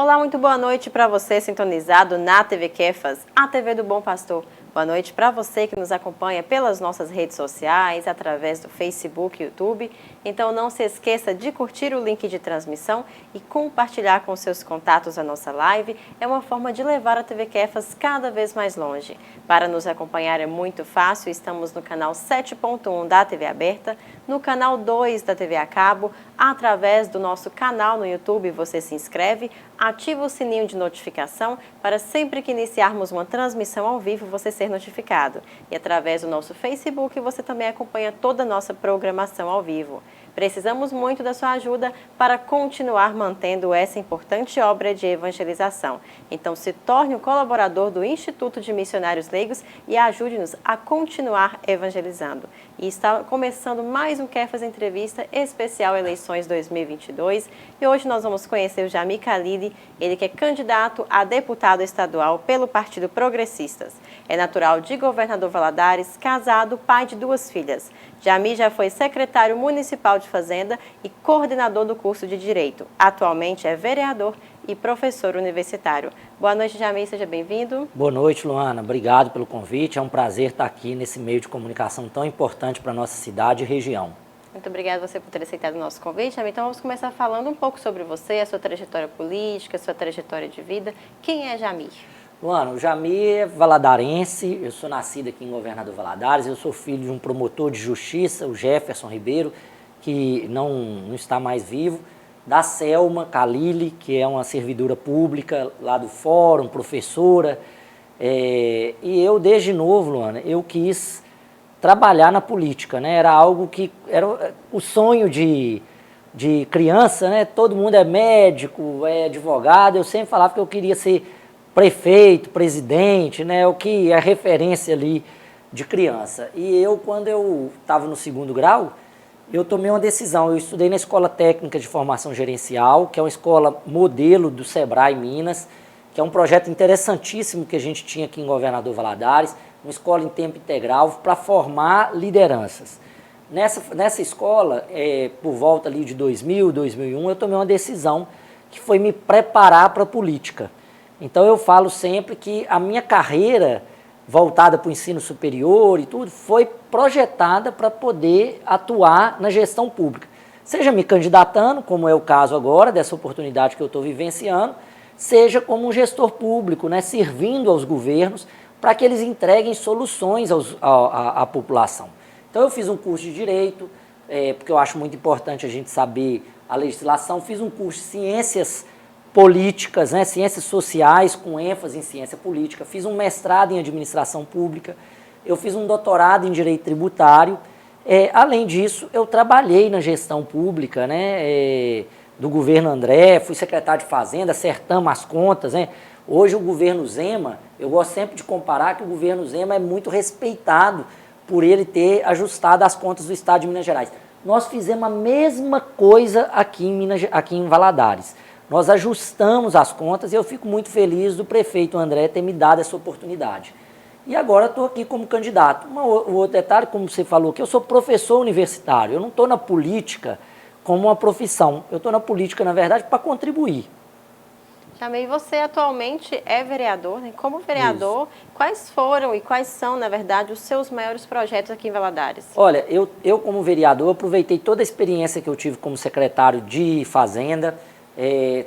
Olá, muito boa noite para você sintonizado na TV Kefas, a TV do Bom Pastor. Boa noite para você que nos acompanha pelas nossas redes sociais, através do Facebook e YouTube. Então não se esqueça de curtir o link de transmissão e compartilhar com seus contatos a nossa live. É uma forma de levar a TV Kefas cada vez mais longe. Para nos acompanhar é muito fácil, estamos no canal 7.1 da TV Aberta, no canal 2 da TV a cabo, através do nosso canal no YouTube você se inscreve, ativa o sininho de notificação para sempre que iniciarmos uma transmissão ao vivo você ser notificado. E através do nosso Facebook você também acompanha toda a nossa programação ao vivo. Precisamos muito da sua ajuda para continuar mantendo essa importante obra de evangelização. Então se torne um colaborador do Instituto de Missionários Leigos e ajude-nos a continuar evangelizando. E está começando mais um Kefas Entrevista especial Eleições 2022 e hoje nós vamos conhecer o Jamir Khalili, ele que é candidato a deputado estadual pelo Partido Progressistas. É natural de Governador Valadares, casado, pai de 2 filhas. Jamir já foi secretário municipal de Fazenda e coordenador do curso de Direito. Atualmente é vereador e professor universitário. Boa noite, Jamir, seja bem-vindo. Boa noite, Luana. Obrigado pelo convite. É um prazer estar aqui nesse meio de comunicação tão importante para a nossa cidade e região. Muito obrigada você por ter aceitado o nosso convite, Jamir. Então vamos começar falando um pouco sobre você, a sua trajetória política, a sua trajetória de vida. Quem é Jamir? Luana, o Jamir é valadarense, eu sou nascido aqui em Governador Valadares, eu sou filho de um promotor de justiça, o Jefferson Ribeiro, que não está mais vivo, da Selma Khalili, que é uma servidora pública lá do fórum, professora, e eu desde novo, Luana, eu quis trabalhar na política, né? Era algo que era o sonho de criança, né? Todo mundo é médico, é advogado, eu sempre falava que eu queria ser prefeito, presidente, né? O que é referência ali de criança. E eu, quando eu estava no 2º grau, eu tomei uma decisão. Eu estudei na Escola Técnica de Formação Gerencial, que é uma escola modelo do Sebrae Minas, que é um projeto interessantíssimo que a gente tinha aqui em Governador Valadares, uma escola em tempo integral para formar lideranças. Nessa escola, por volta ali de 2000, 2001, eu tomei uma decisão que foi me preparar para a política. Então eu falo sempre que a minha carreira voltada para o ensino superior e tudo foi projetada para poder atuar na gestão pública. Seja me candidatando, como é o caso agora, dessa oportunidade que eu estou vivenciando, seja como um gestor público, né, servindo aos governos para que eles entreguem soluções à população. Então eu fiz um curso de Direito, porque eu acho muito importante a gente saber a legislação, fiz um curso de Ciências Políticas, né, Ciências Sociais, com ênfase em Ciência Política, fiz um mestrado em Administração Pública, eu fiz um doutorado em Direito Tributário, além disso, eu trabalhei na gestão pública, né, do governo André, fui secretário de Fazenda, acertamos as contas, né. Hoje o governo Zema, eu gosto sempre de comparar que o governo Zema é muito respeitado por ele ter ajustado as contas do Estado de Minas Gerais. Nós fizemos a mesma coisa aqui em Valadares. Nós ajustamos as contas e eu fico muito feliz do prefeito André ter me dado essa oportunidade. E agora estou aqui como candidato. Um outro detalhe, como você falou, que eu sou professor universitário. Eu não estou na política como uma profissão. Eu estou na política, na verdade, para contribuir. Jamir, você atualmente é vereador, né? Como vereador, quais foram e quais são, na verdade, os seus maiores projetos aqui em Valadares? Olha, eu como vereador, aproveitei toda a experiência que eu tive como secretário de Fazenda.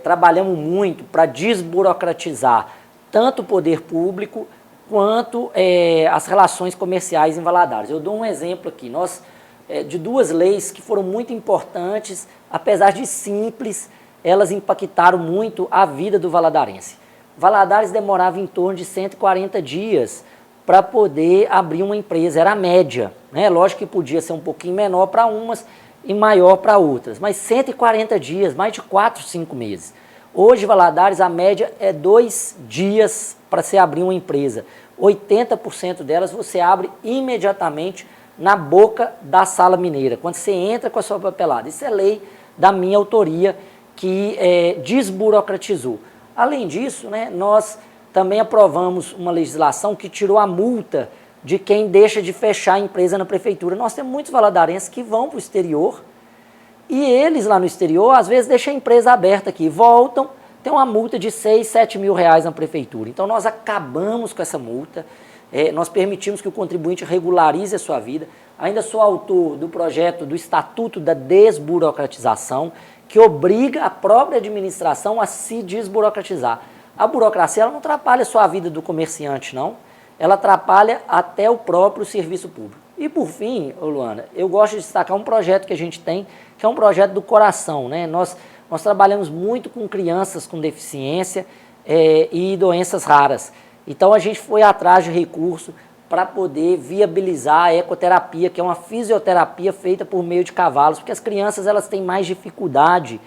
Trabalhamos muito para desburocratizar tanto o poder público quanto as relações comerciais em Valadares. Eu dou um exemplo aqui, de 2 leis que foram muito importantes, apesar de simples, elas impactaram muito a vida do valadarense. Valadares demorava em torno de 140 dias para poder abrir uma empresa, era a média, né? Lógico que podia ser um pouquinho menor para umas e maior para outras, mas 140 dias, mais de 4, 5 meses. Hoje, Valadares, a média é 2 dias para se abrir uma empresa. 80% delas você abre imediatamente na boca da sala mineira, quando você entra com a sua papelada. Isso é lei da minha autoria que desburocratizou. Além disso, né, nós também aprovamos uma legislação que tirou a multa de quem deixa de fechar a empresa na prefeitura. Nós temos muitos valadarenses que vão para o exterior e eles lá no exterior, às vezes, deixam a empresa aberta aqui, voltam, tem uma multa de 6, 7 mil reais na prefeitura. Então nós acabamos com essa multa, nós permitimos que o contribuinte regularize a sua vida. Ainda sou autor do projeto do Estatuto da Desburocratização, que obriga a própria administração a se desburocratizar. A burocracia ela não atrapalha só a vida do comerciante, não. Ela atrapalha até o próprio serviço público. E por fim, Luana, eu gosto de destacar um projeto que a gente tem, que é um projeto do coração, né? Nós trabalhamos muito com crianças com deficiência e doenças raras. Então a gente foi atrás de recurso para poder viabilizar a ecoterapia, que é uma fisioterapia feita por meio de cavalos, porque as crianças elas têm mais dificuldade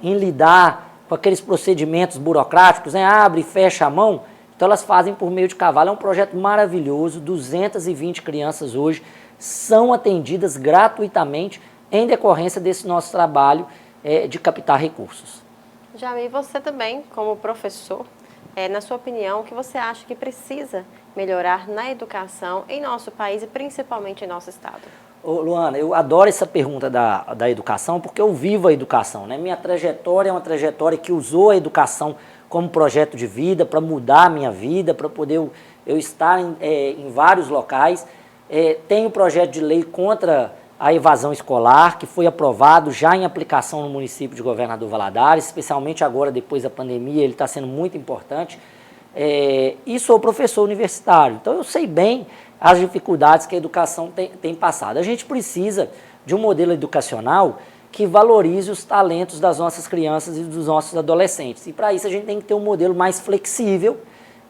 em lidar com aqueles procedimentos burocráticos, né? Abre e fecha a mão, então elas fazem por meio de cavalo. É um projeto maravilhoso, 220 crianças hoje são atendidas gratuitamente em decorrência desse nosso trabalho de captar recursos. Jamil, você também, como professor, na sua opinião, o que você acha que precisa melhorar na educação em nosso país e principalmente em nosso estado? Ô, Luana, eu adoro essa pergunta da educação porque eu vivo a educação, né? Minha trajetória é uma trajetória que usou a educação como projeto de vida para mudar a minha vida, para poder eu estar em vários locais. Tenho projeto de lei contra a evasão escolar, que foi aprovado já em aplicação no município de Governador Valadares, especialmente agora, depois da pandemia, ele está sendo muito importante. E sou professor universitário, então eu sei bem as dificuldades que a educação tem passado. A gente precisa de um modelo educacional que valorize os talentos das nossas crianças e dos nossos adolescentes. E para isso a gente tem que ter um modelo mais flexível,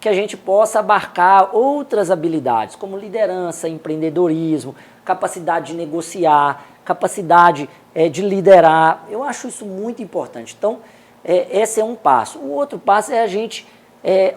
que a gente possa abarcar outras habilidades, como liderança, empreendedorismo, capacidade de negociar, capacidade de liderar. Eu acho isso muito importante. Então, esse é um passo. O outro passo é a gente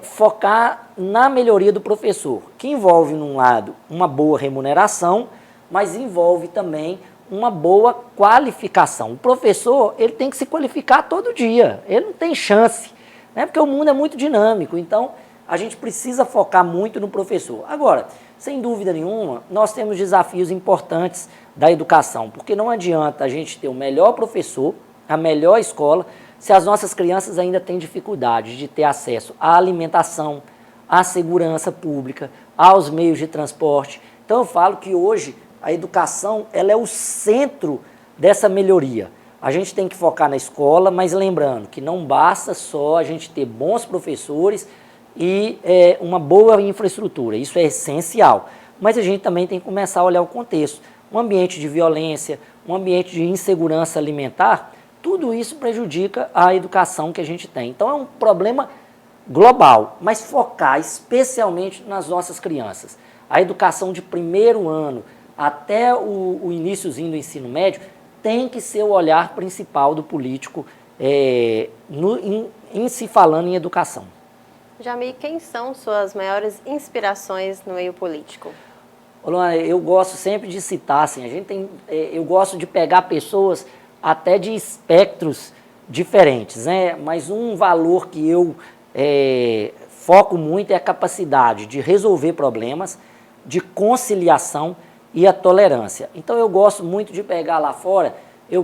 focar na melhoria do professor, que envolve, num lado, uma boa remuneração, mas envolve também uma boa qualificação. O professor ele tem que se qualificar todo dia, ele não tem chance, né? Porque o mundo é muito dinâmico, então a gente precisa focar muito no professor. Agora, sem dúvida nenhuma, nós temos desafios importantes da educação, porque não adianta a gente ter o melhor professor, a melhor escola, se as nossas crianças ainda têm dificuldade de ter acesso à alimentação, à segurança pública, aos meios de transporte. Então eu falo que hoje a educação ela é o centro dessa melhoria. A gente tem que focar na escola, mas lembrando que não basta só a gente ter bons professores e uma boa infraestrutura, isso é essencial. Mas a gente também tem que começar a olhar o contexto. Um ambiente de violência, um ambiente de insegurança alimentar, tudo isso prejudica a educação que a gente tem. Então é um problema global, mas focar especialmente nas nossas crianças. A educação de primeiro ano até o iniciozinho do ensino médio tem que ser o olhar principal do político em se falando em educação. Jamil, quem são suas maiores inspirações no meio político? Luana, eu gosto sempre de citar, assim, eu gosto de pegar pessoas até de espectros diferentes, né? Mas um valor que eu foco muito é a capacidade de resolver problemas, de conciliação e a tolerância. Então eu gosto muito de pegar lá fora, eu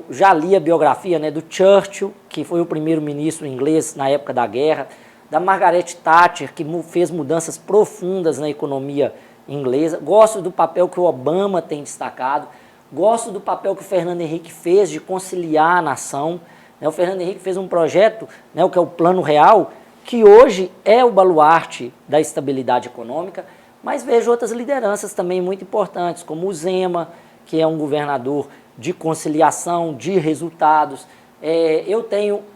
já li a biografia, né, do Churchill, que foi o primeiro-ministro inglês na época da guerra, da Margaret Thatcher, que fez mudanças profundas na economia inglesa. Gosto do papel que o Obama tem destacado, gosto do papel que o Fernando Henrique fez de conciliar a nação. O Fernando Henrique fez um projeto, né, o que é o Plano Real, que hoje é o baluarte da estabilidade econômica, mas vejo outras lideranças também muito importantes, como o Zema, que é um governador de conciliação, de resultados.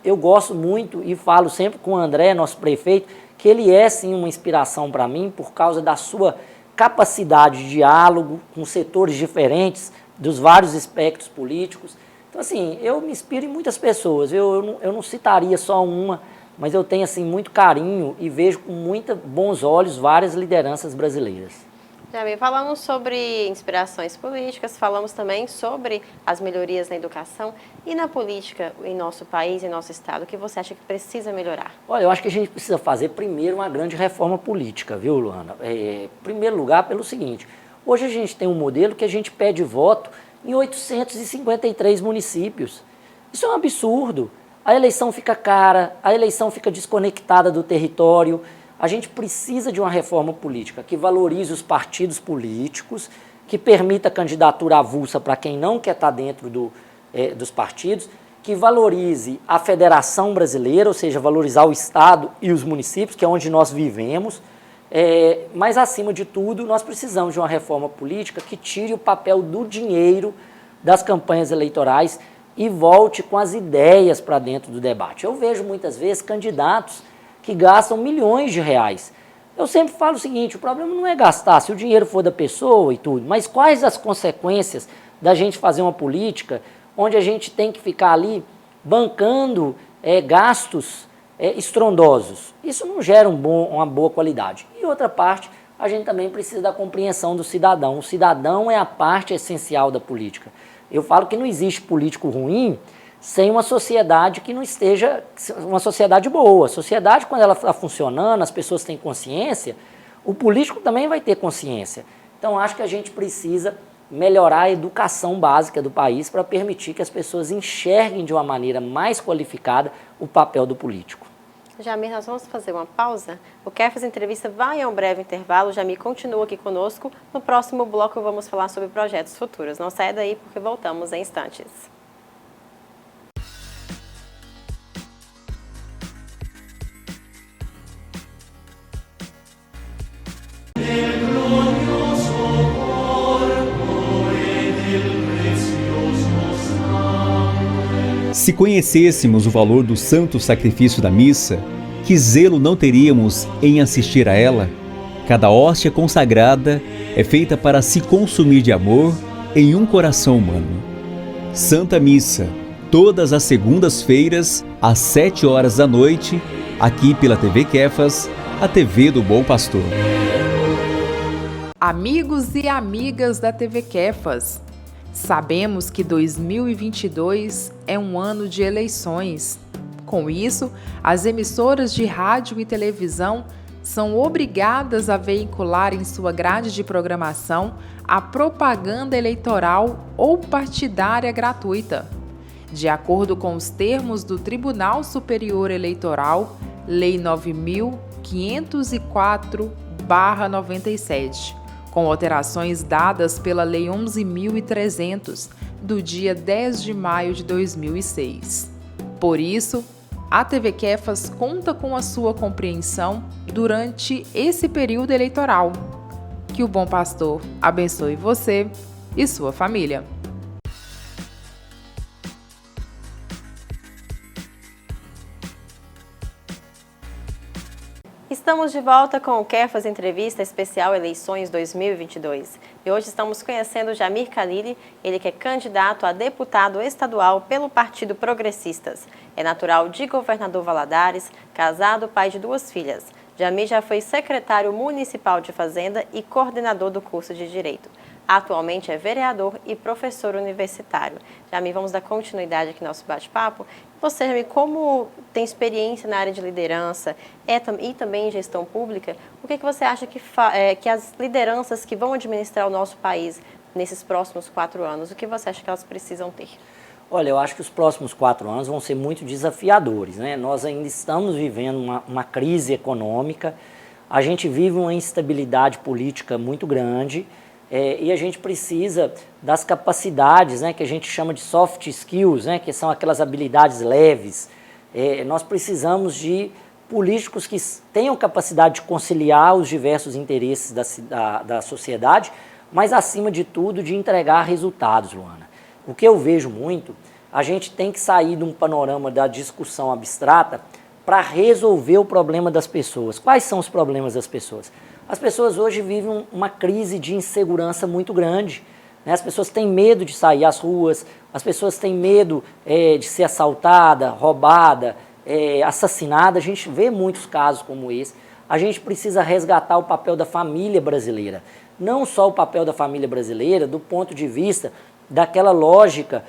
Eu gosto muito e falo sempre com o André, nosso prefeito, que ele é sim uma inspiração para mim por causa da sua capacidade de diálogo com setores diferentes, dos vários espectros políticos. Então, assim, eu me inspiro em muitas pessoas, eu não citaria só uma, mas eu tenho assim, muito carinho e vejo com muitos bons olhos várias lideranças brasileiras. Jamil, falamos sobre inspirações políticas, falamos também sobre as melhorias na educação e na política em nosso país, em nosso estado. O que você acha que precisa melhorar? Olha, eu acho que a gente precisa fazer primeiro uma grande reforma política, viu, Luana? Em primeiro lugar, pelo seguinte, hoje a gente tem um modelo que a gente pede voto em 853 municípios. Isso é um absurdo. a eleição fica cara, a eleição fica desconectada do território. A gente precisa de uma reforma política que valorize os partidos políticos, que permita candidatura avulsa para quem não quer estar dentro dos partidos, que valorize a federação brasileira, ou seja, valorizar o Estado e os municípios, que é onde nós vivemos. Mas, acima de tudo, nós precisamos de uma reforma política que tire o papel do dinheiro das campanhas eleitorais e volte com as ideias para dentro do debate. Eu vejo muitas vezes candidatos que gastam milhões de reais. Eu sempre falo o seguinte, o problema não é gastar, se o dinheiro for da pessoa e tudo, mas quais as consequências da gente fazer uma política onde a gente tem que ficar ali bancando gastos estrondosos. Isso não gera uma boa qualidade. E outra parte, a gente também precisa da compreensão do cidadão. O cidadão é a parte essencial da política. Eu falo que não existe político ruim sem uma sociedade que não esteja, uma sociedade boa. A sociedade, quando ela está funcionando, as pessoas têm consciência, o político também vai ter consciência. Então, acho que a gente precisa melhorar a educação básica do país para permitir que as pessoas enxerguem de uma maneira mais qualificada o papel do político. Jamir, nós vamos fazer uma pausa. O Kefas Entrevista vai a um breve intervalo. O Jamir continua aqui conosco. No próximo bloco vamos falar sobre projetos futuros. Não saia daí porque voltamos em instantes. Se conhecêssemos o valor do santo sacrifício da missa, que zelo não teríamos em assistir a ela? Cada hóstia consagrada é feita para se consumir de amor em um coração humano. Santa Missa, todas as segundas-feiras, às 7 horas da noite, aqui pela TV Kefas, a TV do Bom Pastor. Amigos e amigas da TV Kefas, sabemos que 2022 é um ano de eleições. Com isso, as emissoras de rádio e televisão são obrigadas a veicular em sua grade de programação a propaganda eleitoral ou partidária gratuita. De acordo com os termos do Tribunal Superior Eleitoral, Lei 9.504/97, com alterações dadas pela Lei 11.300, do dia 10 de maio de 2006. Por isso, a TV Kefas conta com a sua compreensão durante esse período eleitoral. Que o Bom Pastor abençoe você e sua família. Estamos de volta com o Kefas Entrevista Especial Eleições 2022. E hoje estamos conhecendo o Jamir Khalili, ele que é candidato a deputado estadual pelo Partido Progressistas. É natural de Governador Valadares, casado, pai de 2 filhas. Jamir já foi secretário municipal de Fazenda e coordenador do curso de Direito. Atualmente é vereador e professor universitário. Jamir, vamos dar continuidade aqui no nosso bate-papo. Você, Jamir, como tem experiência na área de liderança e também em gestão pública, o que você acha que as lideranças que vão administrar o nosso país nesses próximos 4 anos, o que você acha que elas precisam ter? Olha, eu acho que os próximos 4 anos vão ser muito desafiadores, né? Nós ainda estamos vivendo uma crise econômica, a gente vive uma instabilidade política muito grande, e a gente precisa das capacidades, né, que a gente chama de soft skills, né, que são aquelas habilidades leves. Nós precisamos de políticos que tenham capacidade de conciliar os diversos interesses da sociedade, mas, acima de tudo, de entregar resultados, Luana. O que eu vejo muito, a gente tem que sair de um panorama da discussão abstrata para resolver o problema das pessoas. Quais são os problemas das pessoas? As pessoas hoje vivem uma crise de insegurança muito grande, né? As pessoas têm medo de sair às ruas, as pessoas têm medo de ser assaltada, roubada, assassinada. A gente vê muitos casos como esse. A gente precisa resgatar o papel da família brasileira. Não só o papel da família brasileira do ponto de vista daquela lógica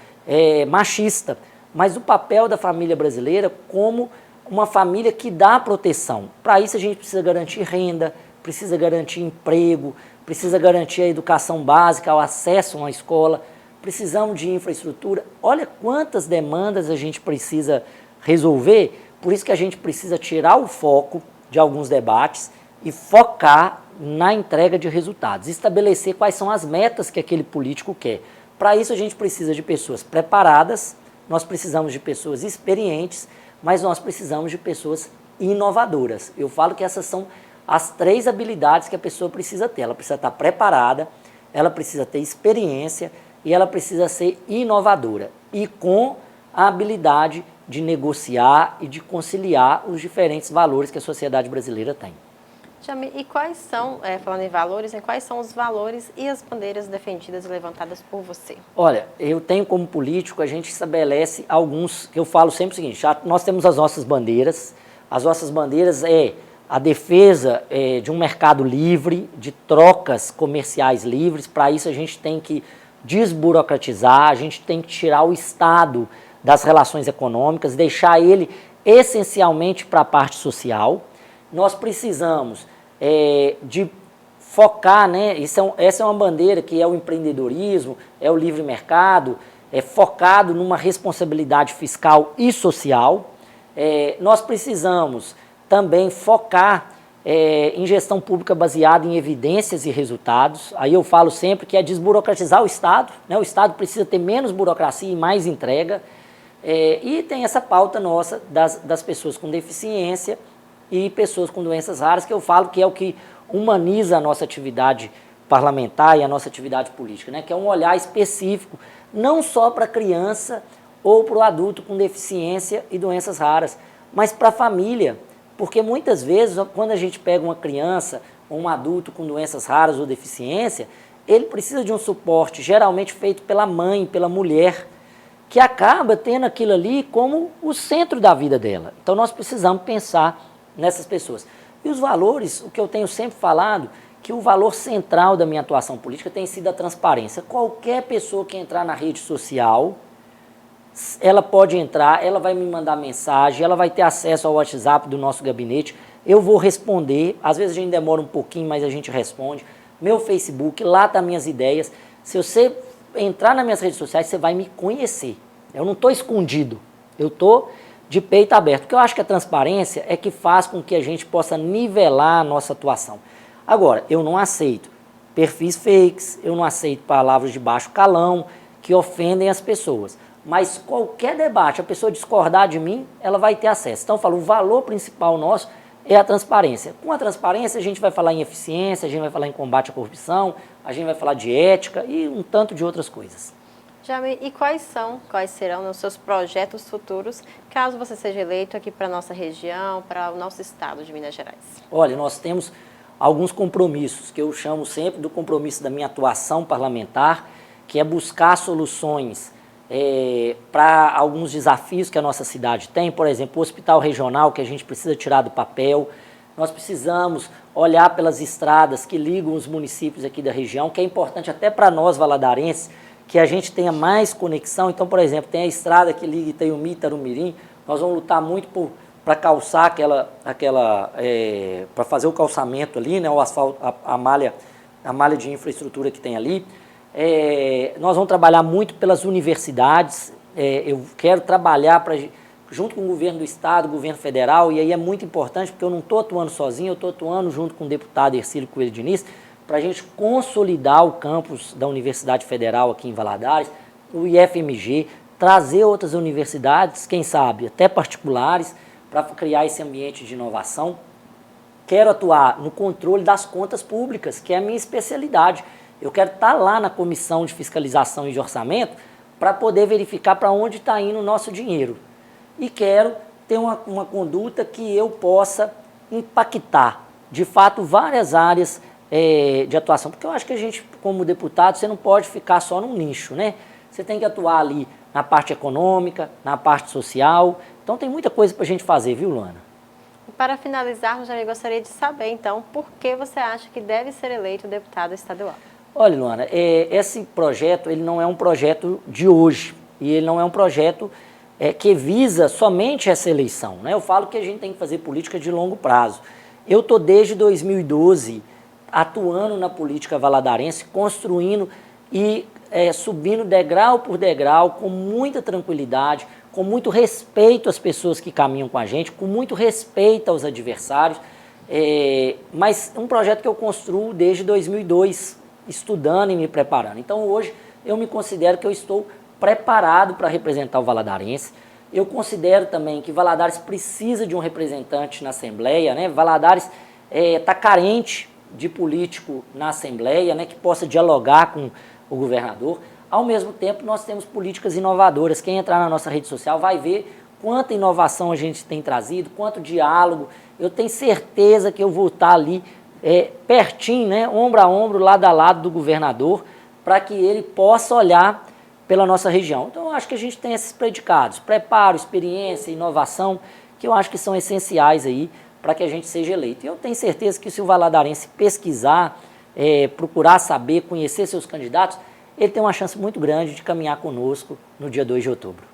machista, mas o papel da família brasileira como uma família que dá proteção. Para isso a gente precisa garantir renda, precisa garantir emprego, precisa garantir a educação básica, o acesso a uma escola, precisamos de infraestrutura. Olha quantas demandas a gente precisa resolver, por isso que a gente precisa tirar o foco de alguns debates e focar na entrega de resultados, estabelecer quais são as metas que aquele político quer. Para isso a gente precisa de pessoas preparadas, nós precisamos de pessoas experientes, mas nós precisamos de pessoas inovadoras. Eu falo que essas são as 3 habilidades que a pessoa precisa ter. Ela precisa estar preparada, ela precisa ter experiência e ela precisa ser inovadora. E com a habilidade de negociar e de conciliar os diferentes valores que a sociedade brasileira tem. Jamil, e quais são, falando em valores, quais são os valores e as bandeiras defendidas e levantadas por você? Olha, eu tenho como político, a gente estabelece alguns, que eu falo sempre o seguinte, nós temos as nossas bandeiras é a defesa de um mercado livre, de trocas comerciais livres. Para isso a gente tem que desburocratizar, a gente tem que tirar o Estado das relações econômicas, deixar ele essencialmente para a parte social. Nós precisamos de focar, né? Essa é uma bandeira que é o empreendedorismo, é o livre mercado, focado numa responsabilidade fiscal e social. Nós precisamos também focar em gestão pública baseada em evidências e resultados. Aí eu falo sempre que é desburocratizar o Estado, né? O Estado precisa ter menos burocracia e mais entrega. E tem essa pauta nossa das pessoas com deficiência e pessoas com doenças raras, que eu falo que é o que humaniza a nossa atividade parlamentar e a nossa atividade política, né? Que é um olhar específico, não só para a criança ou para o adulto com deficiência e doenças raras, mas para a família, porque muitas vezes, quando a gente pega uma criança ou um adulto com doenças raras ou deficiência, ele precisa de um suporte geralmente feito pela mãe, pela mulher, que acaba tendo aquilo ali como o centro da vida dela. Então nós precisamos pensar nessas pessoas. E os valores, o que eu tenho sempre falado, que o valor central da minha atuação política tem sido a transparência. Qualquer pessoa que entrar na rede social, ela pode entrar, ela vai me mandar mensagem, ela vai ter acesso ao WhatsApp do nosso gabinete, eu vou responder, às vezes a gente demora um pouquinho, mas a gente responde. Meu Facebook, lá estão minhas ideias. Se você entrar nas minhas redes sociais, você vai me conhecer. Eu não estou escondido, eu estou de peito aberto. O que eu acho que a transparência é que faz com que a gente possa nivelar a nossa atuação. Agora, eu não aceito perfis fakes, eu não aceito palavras de baixo calão que ofendem as pessoas. Mas qualquer debate, a pessoa discordar de mim, ela vai ter acesso. Então eu falo, o valor principal nosso é a transparência. Com a transparência a gente vai falar em eficiência, a gente vai falar em combate à corrupção, a gente vai falar de ética e um tanto de outras coisas. Jamil, e quais serão os seus projetos futuros, caso você seja eleito aqui para a nossa região, para o nosso estado de Minas Gerais? Olha, nós temos alguns compromissos, que eu chamo sempre do compromisso da minha atuação parlamentar, que é buscar soluções para alguns desafios que a nossa cidade tem. Por exemplo, o hospital regional, que a gente precisa tirar do papel. Nós precisamos olhar pelas estradas que ligam os municípios aqui da região, que é importante até para nós valadarenses, que a gente tenha mais conexão. Então, por exemplo, tem a estrada que liga Itaiumi e Tarumirim, nós vamos lutar muito para calçar para fazer o calçamento ali, né, o asfalto, a malha de infraestrutura que tem ali. Nós vamos trabalhar muito pelas universidades, eu quero trabalhar junto com o governo do estado, o governo federal, e aí é muito importante, porque eu não estou atuando sozinho, eu estou atuando junto com o deputado Hercílio Coelho Diniz, para a gente consolidar o campus da Universidade Federal aqui em Valadares, o IFMG, trazer outras universidades, quem sabe, até particulares, para criar esse ambiente de inovação. Quero atuar no controle das contas públicas, que é a minha especialidade. Eu quero estar lá na Comissão de Fiscalização e de Orçamento para poder verificar para onde está indo o nosso dinheiro. E quero ter uma conduta que eu possa impactar, de fato, várias áreas de atuação. Porque eu acho que a gente, como deputado, você não pode ficar só num nicho, né? Você tem que atuar ali na parte econômica, na parte social. Então tem muita coisa para a gente fazer, viu, Luana? Para finalizarmos, eu gostaria de saber, então, por que você acha que deve ser eleito deputado estadual? Olha, Luana, esse projeto ele não é um projeto de hoje, e ele não é um projeto que visa somente essa eleição, né? Eu falo que a gente tem que fazer política de longo prazo. Eu estou desde 2012 atuando na política valadarense, construindo e subindo degrau por degrau, com muita tranquilidade, com muito respeito às pessoas que caminham com a gente, com muito respeito aos adversários, mas um projeto que eu construo desde 2002, estudando e me preparando. Então hoje eu me considero que eu estou preparado para representar o valadarense. Eu considero também que Valadares precisa de um representante na Assembleia, né? Valadares está carente de político na Assembleia, né? Que possa dialogar com o governador. Ao mesmo tempo, nós temos políticas inovadoras. Quem entrar na nossa rede social vai ver quanta inovação a gente tem trazido, quanto diálogo. Eu tenho certeza que eu vou estar ali pertinho, né? Ombro a ombro, lado a lado do governador, para que ele possa olhar pela nossa região. Então, eu acho que a gente tem esses predicados, preparo, experiência, inovação, que eu acho que são essenciais aí para que a gente seja eleito. E eu tenho certeza que se o valadarense pesquisar, procurar saber, conhecer seus candidatos, ele tem uma chance muito grande de caminhar conosco no dia 2 de outubro.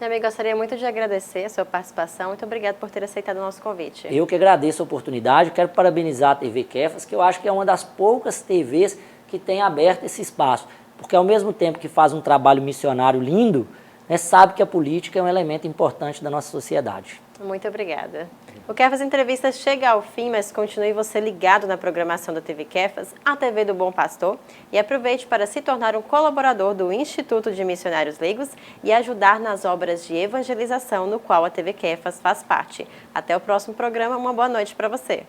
Meu amigo, gostaria muito de agradecer a sua participação. Muito obrigado por ter aceitado o nosso convite. Eu que agradeço a oportunidade, quero parabenizar a TV Kefas, que eu acho que é uma das poucas TVs que tem aberto esse espaço. Porque ao mesmo tempo que faz um trabalho missionário lindo, né, sabe que a política é um elemento importante da nossa sociedade. Muito obrigada. O Kefas Entrevistas chega ao fim, mas continue você ligado na programação da TV Kefas, a TV do Bom Pastor, e aproveite para se tornar um colaborador do Instituto de Missionários Leigos e ajudar nas obras de evangelização no qual a TV Kefas faz parte. Até o próximo programa, uma boa noite para você.